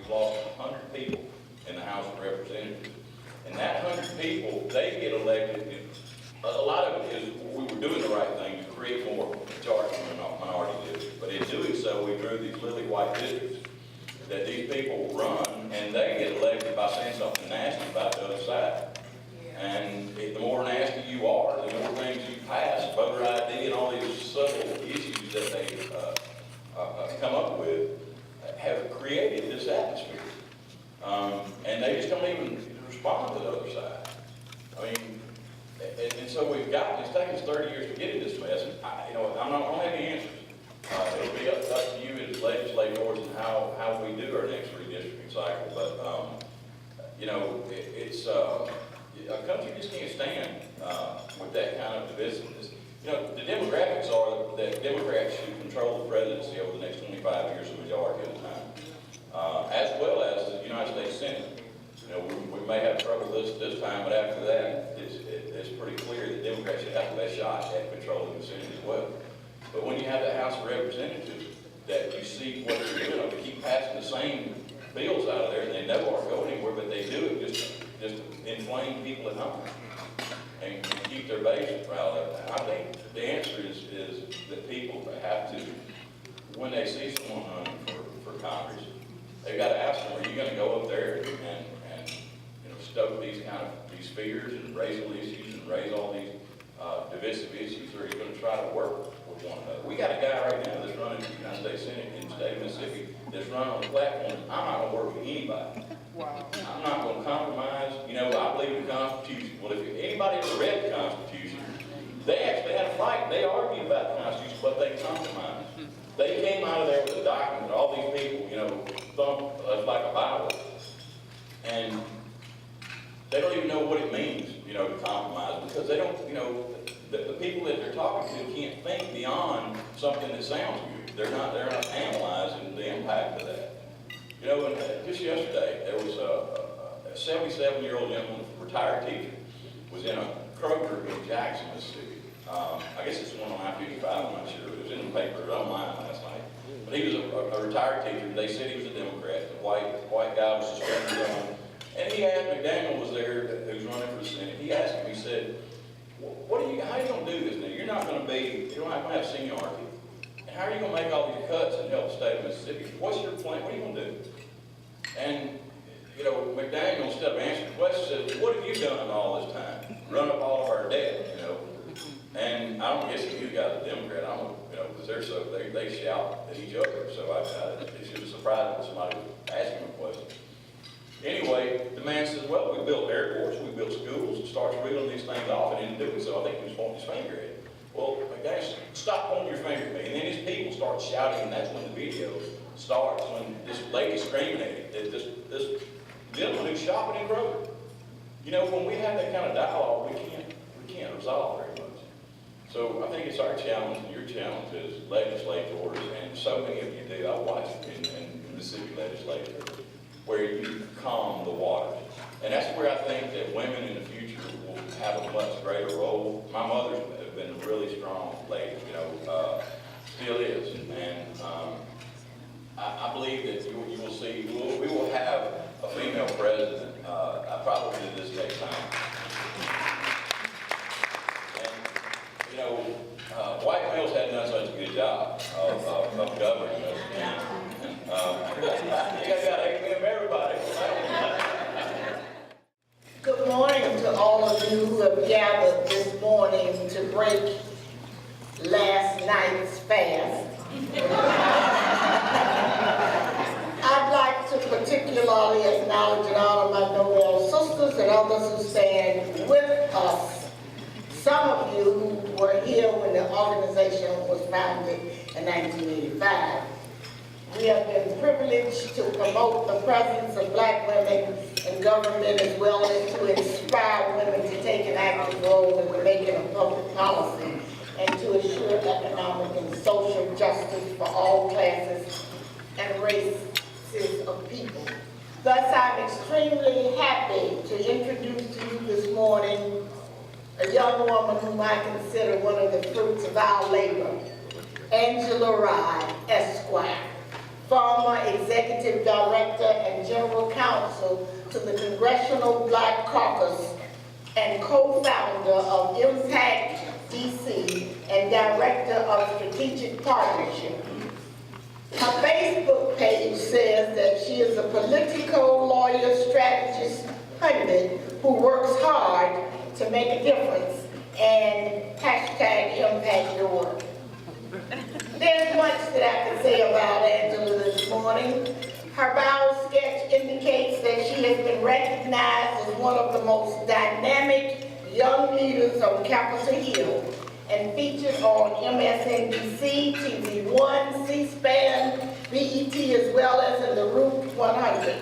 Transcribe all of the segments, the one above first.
Lost 100 people in the House of Representatives. And that 100 people, they get elected. A lot of it is we were doing the right thing to create more majority and minority districts. But in doing so, we drew these lily white districts that these people run, and they get elected by saying something nasty about the other side. And the more nasty you are, the more things you pass, voter ID and all these subtle issues that they come up with, have created this atmosphere. And they just don't even respond to the other side. I mean, and so we've got, it's taken us 30 years to get in this mess, and I don't have any answers. It'll be up to you as legislators and how we do our next redistricting cycle, but a country just can't stand with that kind of divisiveness. You know, the demographics are that Democrats should control the presidency over the next 25 years, the majority of the time, as well as the United States Senate. You know, we may have trouble this time, but after that, it's pretty clear that Democrats should have the best shot at controlling the Senate as well. But when you have the House of Representatives, that you see what they're doing, they keep passing the same bills out of there, and they never are going anywhere, but they do it just to inflame people at home and keep their base riled up. I think the answer is that people have to, when they see someone running for Congress, they've got to ask them, are you going to go up there and stoke these these fears and racial issues and raise all these divisive issues, or are you going to try to work with one another? We got a guy right now that's running for the United States Senate in the state of Mississippi that's running on the platform, I'm not going to work with anybody. Wow. I'm not going to compromise. You know, I believe in the Constitution. Well, if anybody ever read the Constitution, they actually had a fight. They argued about the Constitution, but they compromised. They came out of there with a document, all these people, thumped like a Bible. And they don't even know what it means, to compromise, because they don't, the people that they're talking to can't think beyond something that sounds good. They're not analyzing the impact of that. And just yesterday, there was a 77-year-old gentleman, retired teacher, was in a Kroger in Jackson, Mississippi. I guess it's one on I-55, I'm not sure. It was in the paper online last night. But he was a retired teacher. They said he was a Democrat. The white guy was suspended on. And he asked, McDaniel was there, who's running for the Senate. He asked him, he said, how are you going to do this now? You're not going to you're not going to have seniority. And how are you going to make all these cuts and help the state of Mississippi? What's your plan? What are you going to do? And, McDaniel, instead of answering the question, said, what have you done all this time? Run up all of our debt, And I don't guess if you guys are Democrat, I don't, because they shout at each other. So it should have surprised me when somebody was asking a question. Anyway, the man says, well, we built airports, we built schools, and starts reeling these things off, and in doing so, I think he was pointing his finger at it. Well, Dennis, stop pointing your finger at me. And then his people start shouting, and that's when the video starts, when this lady's screaming at him, this gentleman who's shopping in Kroger. You know, when we have that kind of dialogue, we can't resolve very much. So I think it's our challenge, and your challenge as legislators, and so many of you do. I watch in Mississippi legislators, where you calm the waters. And that's where I think that women in the future will have a much greater role. My mother's been a really strong lady, you know, still is. And I believe that you will see, we will have a female president. I probably did this next time. And, you know, white males hadn't done such a good job of governing us. You guys got to amen everybody. Good morning to all of you who have gathered this morning to break last night's fast. I'd like to particularly acknowledge and honor my NOBEL sisters and others who stand with us. Some of you who were here when the organization was founded in 1985. We have been privileged to promote the presence of black women in government as well as to inspire women to take an active role in the making of public policy and to assure economic and social justice for all classes and races of people. Thus, I'm extremely happy to introduce to you this morning a young woman whom I consider one of the fruits of our labor, Angela Rye, Esquire, former Executive Director and General Counsel to the Congressional Black Caucus and co-founder of Impact DC and Director of Strategic Partnership. Her Facebook page says that she is a political lawyer, strategist, pundit who works hard to make a difference and #impact your work. There's much that I can say about Angela this morning. Her bio sketch indicates that she has been recognized as one of the most dynamic young leaders on Capitol Hill and featured on MSNBC, TV1, C-SPAN, BET, as well as in the Route 100.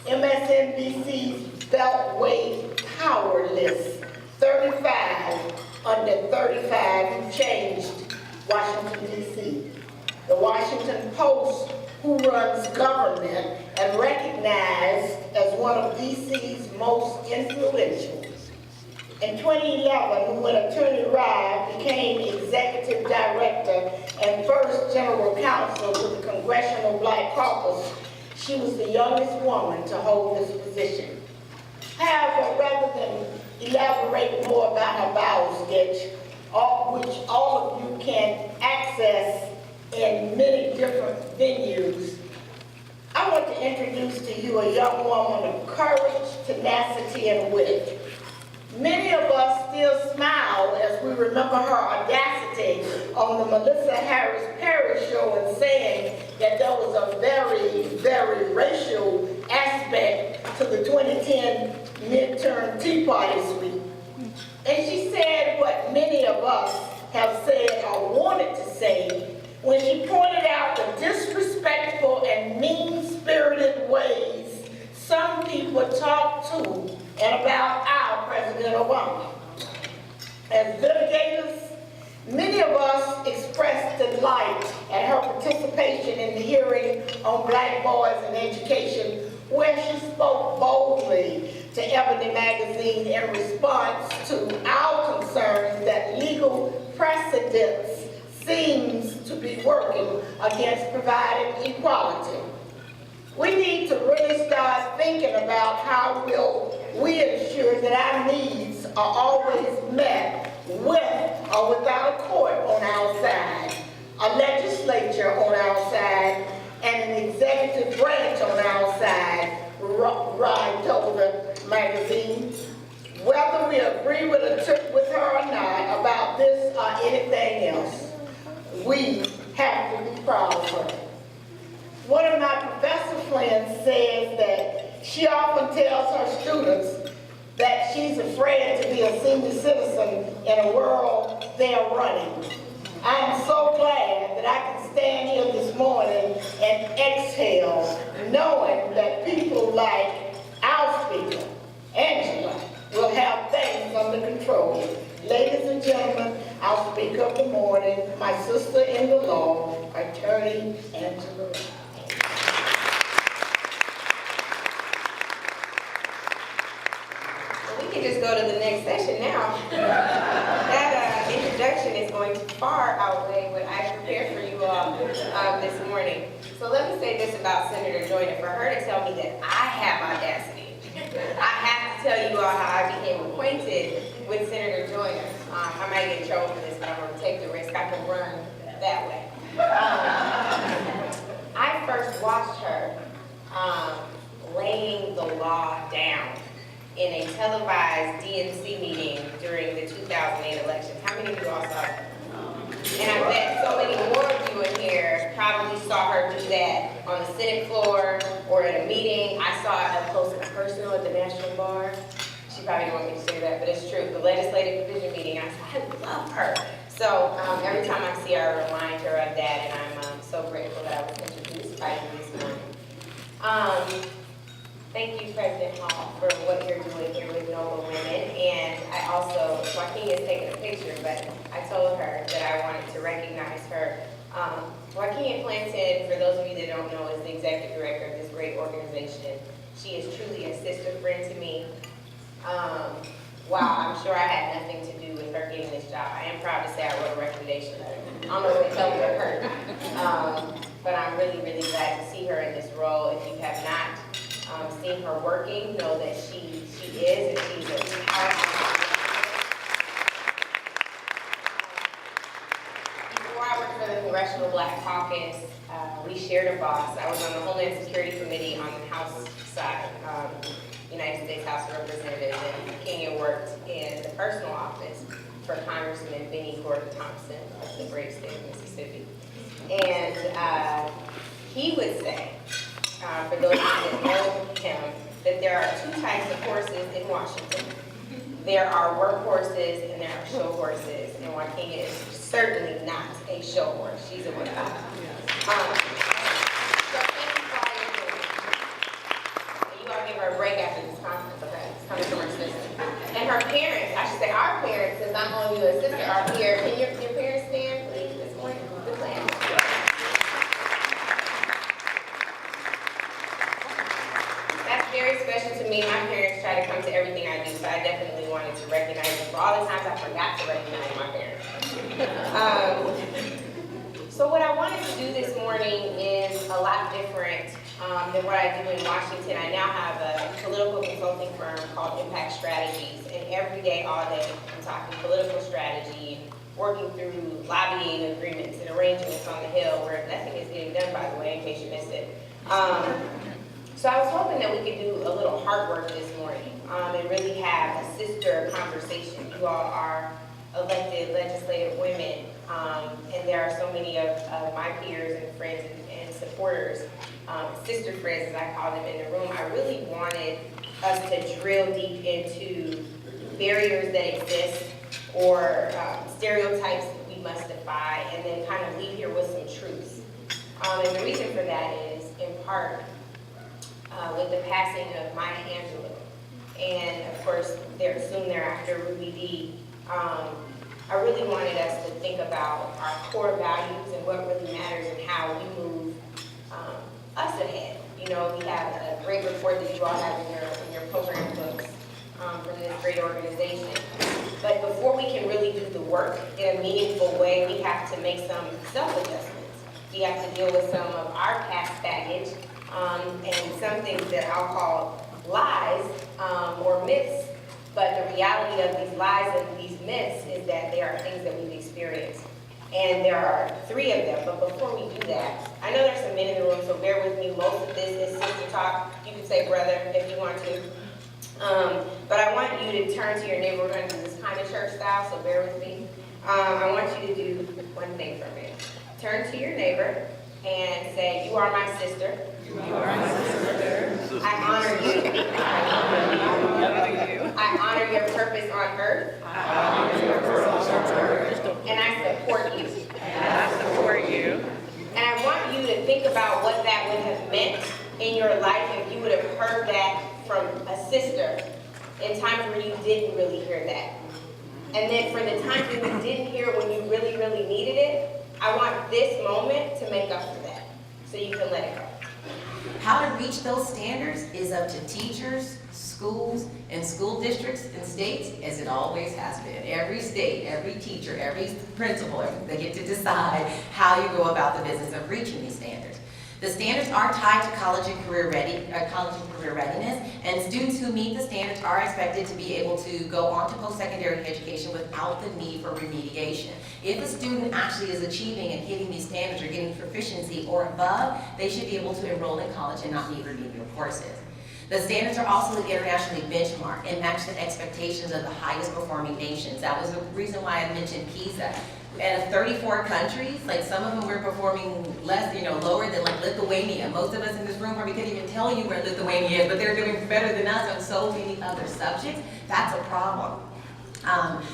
MSNBC's Beltway Power List, 35 under 35 who changed Washington, D.C. The Washington Post, who runs government and recognized as one of D.C.'s most influential. In 2011, when Attorney Rye became Executive Director and first General Counsel to the Congressional Black Caucus, she was the youngest woman to hold this position. However, rather than elaborate more about her bio sketch, which all of you can access in many different venues, I want to introduce to you a young woman of courage, tenacity, and wit. Many of us still smile as we remember her audacity on the Melissa Harris Perry show and saying that there was a very, very racial aspect to the 2010 midterm Tea Party sweep. And she said what many of us have said or wanted to say when she pointed out the disrespectful and mean-spirited ways some people talk to and about our President Obama. As litigators, many of us expressed delight at her participation in the hearing on Black boys in education, where she spoke boldly to Ebony magazine in response to our concerns that legal precedents seems to be working against providing equality. We need to really start thinking about how will we ensure that our needs are always met with or without a court on our side, a legislature on our side, and an executive branch on our side, Ryan told the magazine. Whether we agree with her or not about this or anything else, we have to be proud of her. One of my professor friends says that she often tells her students that she's afraid to be a senior citizen in a world they're running. I'm so glad that I can stand here this morning and exhale, knowing that people like our speaker, Angela, will have things under control. Ladies and gentlemen, our speaker of the morning, my sister in the law, Attorney Angela. Well, we can just go to the next session now. That introduction is going to far outweigh what I prepared for you all this morning. So let me say this about Senator Joyner. For her to tell me that I have audacity, I have to tell you all how I became acquainted with Senator Joyner. I might get in trouble for this, but I'm going to take the risk. I can run that way. I first watched her laying the law down in a televised DNC meeting during the 2008 election. How many of you all saw that? And I bet so many more of you in here probably saw her do that on the Senate floor or at a meeting. I saw it up close and personal at the National Bar. She probably didn't want me to say that, but it's true. The legislative division meeting, I love her. So every time I see her, I remind her of that, and I'm so grateful that I was introduced by you this morning. Thank you, President Hall, for what you're doing here with NOBEL Women. And I also, Joaquin is taking a picture, but I told her that I wanted to recognize her. Joaquin Clinton, for those of you that don't know, is the executive director of this great organization. She is truly a sister friend to me. Wow, I'm sure I had nothing to do with her getting this job. I am proud to say I wrote a recommendation letter. I don't know what to tell her. But I'm really, really glad to see her in this role. If you have not seen her working, know that she is, and she's a powerful. Before I worked for the Congressional Black Caucus, we shared a boss. I was on the Homeland Security Committee on the House side, United States House of Representatives, and Kenya worked in the personal office for Congressman Benny Gordon Thompson of the great state of Mississippi. And he would say, for those of you that know him, that there are two types of horses in Washington. There are work horses and there are show horses, and Joaquin is certainly not a show horse. She's a work horse. So thank you for all you're doing. And you all give her a break after this conference, okay? It's coming from her sister. And her parents, I should say our parents, since I'm only a sister, are here. Can your parents stand, please, this morning? Good plan. Very special to me. My parents try to come to everything I do, so I definitely wanted to recognize them for all the times I forgot to recognize my parents. So what I wanted to do this morning is a lot different than what I do in Washington. I now have a political consulting firm called Impact Strategies, and every day, all day, I'm talking political strategy, working through lobbying agreements and arrangements on the Hill, where nothing is getting done, by the way, in case you missed it. So I was hoping that we could do a little heart work this morning and really have a sister conversation. You all are elected legislative women, and there are so many of my peers and friends and supporters, sister friends as I call them, in the room. I really wanted us to drill deep into barriers that exist or stereotypes that we must defy, and then kind of leave here with some truths. And the reason for that is, in part, with the passing of Maya Angelou, and of course, soon thereafter, Ruby Dee. I really wanted us to think about our core values and what really matters and how we move us ahead. You know, we have a great report that you all have in your program books from this great organization. But before we can really do the work in a meaningful way, we have to make some self-adjustments. We have to deal with some of our past baggage, and some things that I'll call lies or myths, but the reality of these lies and these myths is that they are things that we've experienced. And there are 3 of them, but before we do that, I know there's some men in the room, so bear with me. Most of this is sister talk. You can say brother if you want to. But I want you to turn to your neighbor. We're going to do this kind of church style, so bear with me. I want you to do one thing for me. Turn to your neighbor and say, "You are my sister. You are my sister. I honor you. I honor your purpose on earth. I honor your purpose on earth. And I support you. I support you. And I want you to think about what that would have meant in your life if you would have heard that from a sister in times where you didn't really hear that. And then for the times when you didn't hear it when you really, really needed it, I want this moment to make up for that, so you can let it go. How to reach those standards is up to teachers, schools, and school districts and states, as it always has been. Every state, every teacher, every principal, they get to decide how you go about the business of reaching these standards. The standards are tied to college and career readiness, and students who meet the standards are expected to be able to go on to post-secondary education without the need for remediation. If a student actually is achieving and hitting these standards or getting proficiency or above, they should be able to enroll in college and not need remedial courses. The standards are also internationally benchmarked and match the expectations of the highest performing nations. That was the reason why I mentioned PISA. Out of 34 countries, like some of them were performing less, lower than like Lithuania. Most of us in this room probably couldn't even tell you where Lithuania is, but they're doing better than us on so many other subjects. That's a problem.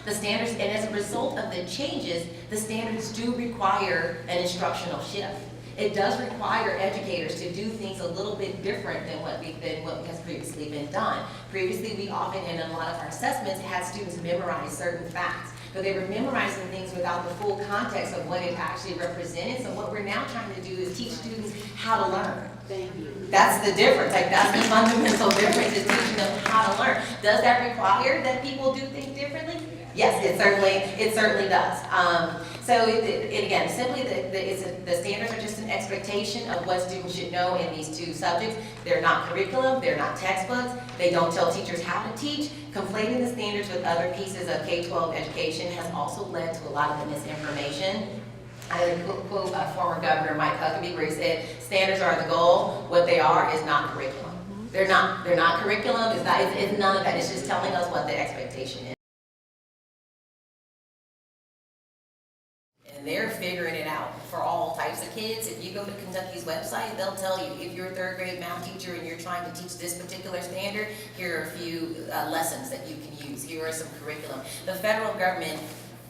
The standards, and as a result of the changes, the standards do require an instructional shift. It does require educators to do things a little bit different than what has previously been done. Previously, we often, in a lot of our assessments, had students memorize certain facts, but they were memorizing things without the full context of what it actually represented. So what we're now trying to do is teach students how to learn. Thank you. That's the difference. Like, that's the fundamental difference, is teaching them how to learn. Does that require that people do things differently? Yes, it certainly does. So again, simply the standards are just an expectation of what students should know in these two subjects. They're not curriculum, they're not textbooks, they don't tell teachers how to teach. Conflating the standards with other pieces of K-12 education has also led to a lot of the misinformation. I quote former Governor Mike Huckabee, where he said, standards are the goal, what they are is not curriculum. They're not curriculum, it's none of that, it's just telling us what the expectation is. And they're figuring it out for all types of kids. If you go to Kentucky's website, they'll tell you, if you're a third grade math teacher and you're trying to teach this particular standard, here are a few lessons that you can use. Here are some curriculum. The federal government,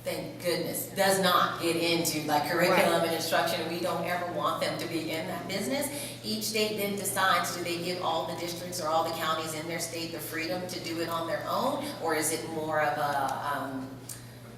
thank goodness, does not get into like curriculum and instruction. We don't ever want them to be in that business. Each state then decides, do they give all the districts or all the counties in their state the freedom to do it on their own, or is it more of a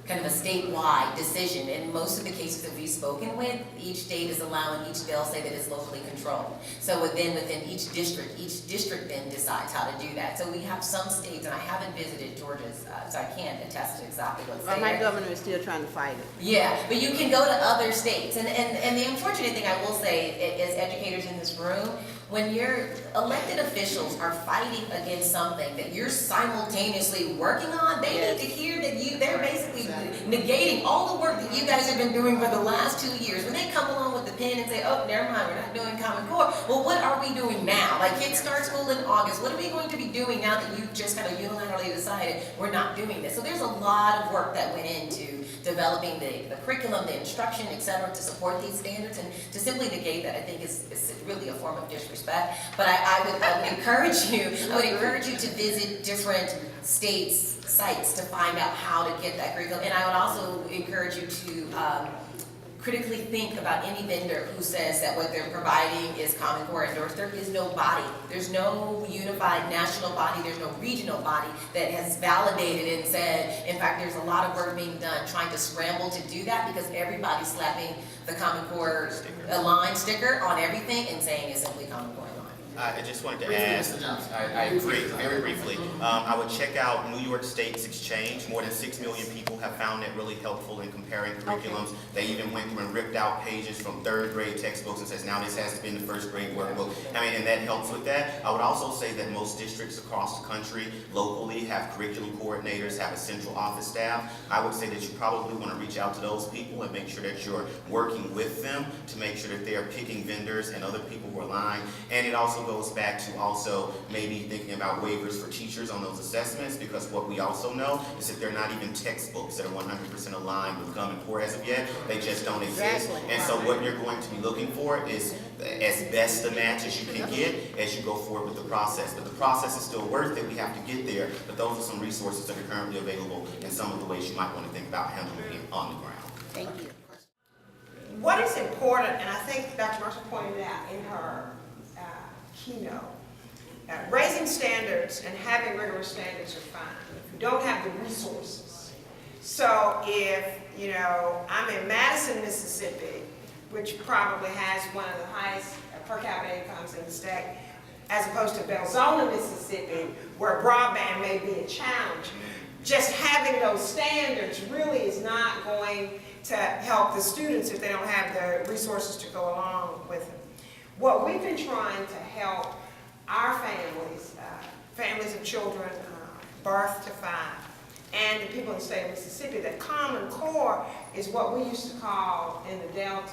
kind of a statewide decision? In most of the cases that we've spoken with, each state is allowing, they'll say that it's locally controlled. So within each district then decides how to do that. So we have some states, and I haven't visited Georgia's, so I can't attest to exactly what's there. My governor is still trying to fight it. Yeah, but you can go to other states. And the unfortunate thing I will say is educators in this room, when your elected officials are fighting against something that you're simultaneously working on, they need to hear that they're basically negating all the work that you guys have been doing for the last 2 years. When they come along with the pen and say, oh, never mind, we're not doing Common Core. Well, what are we doing now? Like, kids start school in August. What are we going to be doing now that you've just kind of unilaterally decided we're not doing this? So there's a lot of work that went into developing the curriculum, the instruction, et cetera, to support these standards. And to simply negate that, I think is really a form of disrespect. But I would encourage you to visit different states' sites to find out how to get that curriculum. And I would also encourage you to critically think about any vendor who says that what they're providing is Common Core endorsed. There is no body. There's no unified national body. There's no regional body that has validated and said, in fact, there's a lot of work being done trying to scramble to do that, because everybody's slapping the Common Core line sticker on everything and saying it's simply Common Core line. I just wanted to add, I agree, very briefly. I would check out New York State's exchange. More than 6 million people have found it really helpful in comparing curriculums. They even went through and ripped out pages from third grade textbooks and says, now this has to be in the first grade workbook. And that helps with that. I would also say that most districts across the country locally have curriculum coordinators, have a central office staff. I would say that you probably want to reach out to those people and make sure that you're working with them to make sure that they are picking vendors and other people who are lying. And it also goes back to also maybe thinking about waivers for teachers on those assessments, because what we also know is that they're not even textbooks that are 100% aligned with Common Core as of yet. They just don't exist. And so what you're going to be looking for is as best a match as you can get as you go forward with the process. But the process is still worth it. We have to get there. But those are some resources that are currently available and some of the ways you might want to think about handling it on the ground. Thank you. what is important, and I think Dr. Marshall pointed it out in her keynote, raising standards and having rigorous standards are fine. If you don't have the resources. So if, you know, I'm in Madison, Mississippi, which probably has one of the highest per capita incomes in the state, as opposed to Belzona, Mississippi, where broadband may be a challenge. Just having those standards really is not going to help the students if they don't have the resources to go along with it. What we've been trying to help our families, families of children birth to 5, and the people in the state of Mississippi, the Common Core is what we used to call in the Delta